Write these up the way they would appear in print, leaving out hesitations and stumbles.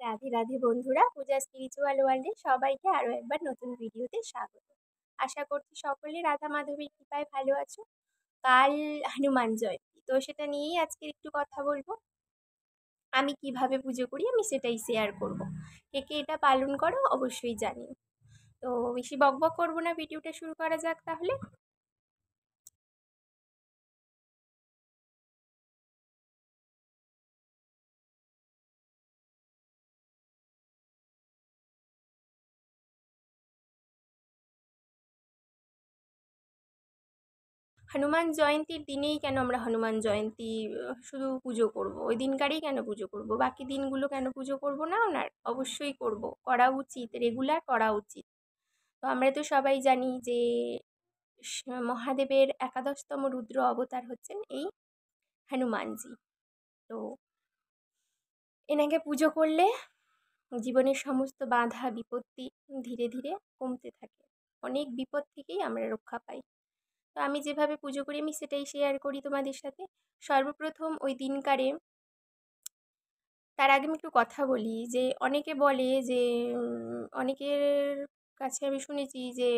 রাধে রাধে বন্ধুরা, পূজা স্পিরিচুয়াল ওয়ার্ল্ডে সবাইকে আরও একবার নতুন ভিডিওতে স্বাগত। আশা করছি সকলে রাধা মাধবীর কৃপায় ভালো আছো। কাল হনুমান জয়ন্তী, তো সেটা নিয়েই আজকে একটু কথা বলবো। আমি কিভাবে পুজো করি আমি সেটাই শেয়ার করব। কে কে এটা পালন করো অবশ্যই জানিও। তো বেশি বকবক করবো না, ভিডিওটা শুরু করা যাক তাহলে। হনুমান জয়ন্তীর দিনেই কেন আমরা হনুমান জয়ন্তী শুধু পুজো করব? ওই দিনকারেই কেন পুজো করব? বাকি দিনগুলো কেন পুজো করব না? ওনার অবশ্যই করব, করা উচিত, রেগুলার করা উচিত। তো আমরা তো সবাই জানি যে মহাদেবের একাদশতম রুদ্র অবতার হচ্ছেন এই হনুমানজি। তো এনাকে পুজো করলে জীবনের সমস্ত বাধা বিপত্তি ধীরে ধীরে কমতে থাকে, অনেক বিপদ থেকেই আমরা রক্ষা পাই। তো আমি যেভাবে পুজো করি আমি সেটাই শেয়ার করি তোমাদের সাথে। সর্বপ্রথম ওই দিনকারে, তার আগে আমি একটু কথা বলি যে অনেকে বলে যে অনেকের কাছে আমি শুনেছি যে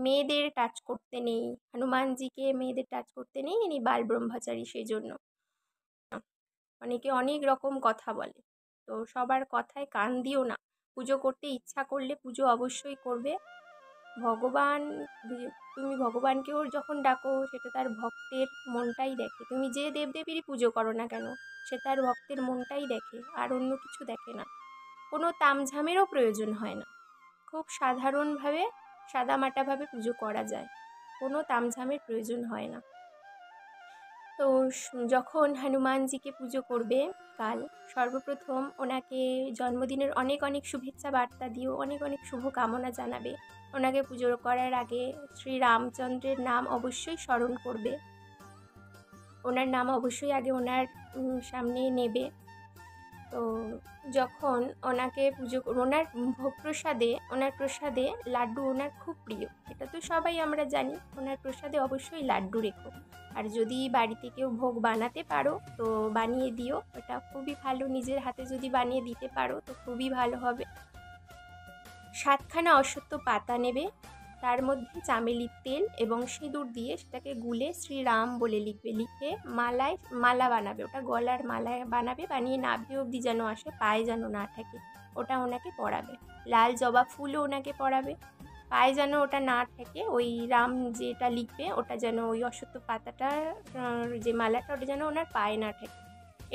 মেয়েদের টাচ করতে নেই, হনুমানজিকে মেয়েদের টাচ করতে নেই, ইনি বাল ব্রহ্মচারী, সেই জন্য অনেকে অনেক রকম কথা বলে। তো সবার কথায় কান দিও না। পুজো করতে ইচ্ছা করলে পুজো অবশ্যই করবে। ভগবান, তুমি ভগবানকেও যখন ডাকো সেটা তার ভক্তের মনটাই দেখে। তুমি যে দেবদেবীরই পুজো করো না কেন, সে তার ভক্তের মনটাই দেখে, আর অন্য কিছু দেখে না। কোনো তামঝামেরও প্রয়োজন হয় না, খুব সাধারণভাবে সাদামাটাভাবে পুজো করা যায়, কোনো তামঝামের প্রয়োজন হয় না। তো যখন হনুমানজিকে পুজো করবে কাল, সর্বপ্রথম ওনাকে জন্মদিনের অনেক অনেক শুভেচ্ছা বার্তা দিও, অনেক অনেক শুভকামনা জানাবে। ওনাকে পুজো করার আগে শ্রী রামচন্দ্রের নাম অবশ্যই স্মরণ করবে, ওনার নাম অবশ্যই আগে ওনার সামনে নেবে। তো যখন ওনাকে পুজো ওনার ভোগ প্রসাদে, ওনার প্রসাদে লাড্ডু ওনার খুব প্রিয়, এটা তো সবাই আমরা জানি। ওনার প্রসাদে অবশ্যই লাড্ডু রেখো, আর যদি বাড়িতে কেউ ভোগ বানাতে পারো তো বানিয়ে দিও, এটা খুবই ভালো। নিজের হাতে যদি বানিয়ে দিতে পারো তো খুবই ভালো হবে। 7খানা অশ্বত্থ পাতা নেবে, তার মধ্যে চামেলির তেল এবং সিঁদুর দিয়ে সেটাকে গুলে শ্রীরাম বলে লিখবে, লিখে মালা বানাবে। ওটা গলার মালা বানাবে, বানিয়ে নাভি অবধি যেন আসে, পায়ে যেন না থাকে, ওটা ওনাকে পরাবে। লাল জবা ফুলও ওনাকে পরাবে, পায়ে যেন ওটা না থাকে, ওই রাম যেটা লিখবে ওটা যেন ওই অশ্বত্থ পাতাটার যে মালাটা ওটা যেন ওনার পায়ে না থাকে।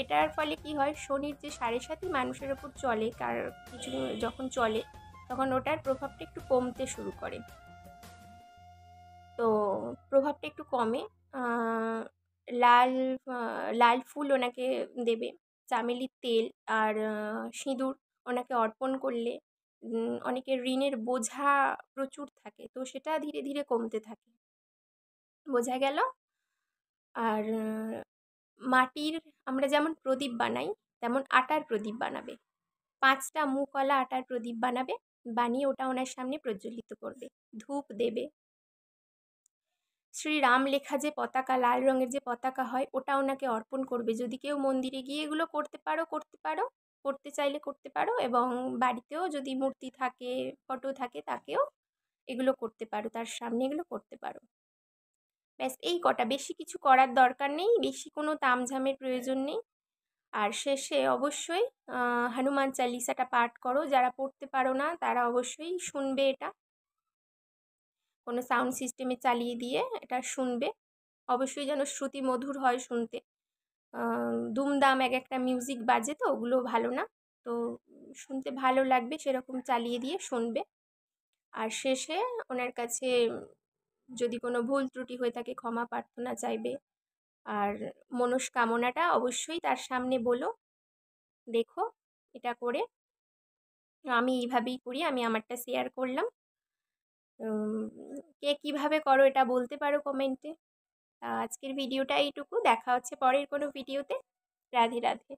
এটার ফলে কি হয়, শনির যে 7.5 মানুষের ওপর চলে, কিছু যখন চলে তখন ওটার প্রভাবটা একটু কমতে শুরু করে। তো প্রভাবটা একটু কমে। লাল লাল ফুল ওনাকে দেবে, চামেলির তেল আর সিঁদুর ওনাকে অর্পণ করলে অনেকের ঋণের বোঝা প্রচুর থাকে, তো সেটা ধীরে ধীরে কমতে থাকে, বোঝা গেল? আর মাটির, আমরা যেমন প্রদীপ বানাই তেমন আটার প্রদীপ বানাবে, 5টা মুখওয়ালা আটার প্রদীপ বানাবে, বানিয়ে ওটা ওনার সামনে প্রজ্বলিত করবে, ধূপ দেবে। শ্রীরাম লেখা যে পতাকা, লাল রঙের যে পতাকা হয় ওটা ওনাকে অর্পণ করবে। যদি কেউ মন্দিরে গিয়ে এগুলো করতে পারো, করতে চাইলে করতে পারো, এবং বাড়িতেও যদি মূর্তি থাকে, ফটো থাকে, তাকেও এগুলো করতে পারো, তার সামনে এগুলো করতে পারো। ব্যাস এই কটা, বেশি কিছু করার দরকার নেই, বেশি কোনো তামঝামের প্রয়োজন নেই। আর শেষে অবশ্যই হনুমান চালিসাটা পাঠ করো, যারা পড়তে পারো না তারা অবশ্যই শুনবে, এটা কোনো সাউন্ড সিস্টেমে চালিয়ে দিয়ে এটা শুনবে, অবশ্যই যেন শ্রুতি মধুর হয় শুনতে। দুমদাম এক একটা মিউজিক বাজে, তো ওগুলো ভালো না, তো শুনতে ভালো লাগবে সেরকম চালিয়ে দিয়ে শুনবে। আর শেষে ওনার কাছে যদি কোনো ভুল ত্রুটি হয়ে থাকে ক্ষমা প্রার্থনা চাইবে, আর মনস্কামনাটা অবশ্যই তার সামনে বলো। দেখো, এটা করে আমি এইভাবেই করি, আমি আমারটা শেয়ার করলাম। কে কীভাবে করো এটা বলতে পারো কমেন্টে। আজকের ভিডিওটা এইটুকু, দেখা হচ্ছে পরের কোনো ভিডিওতে। রাধে রাধে।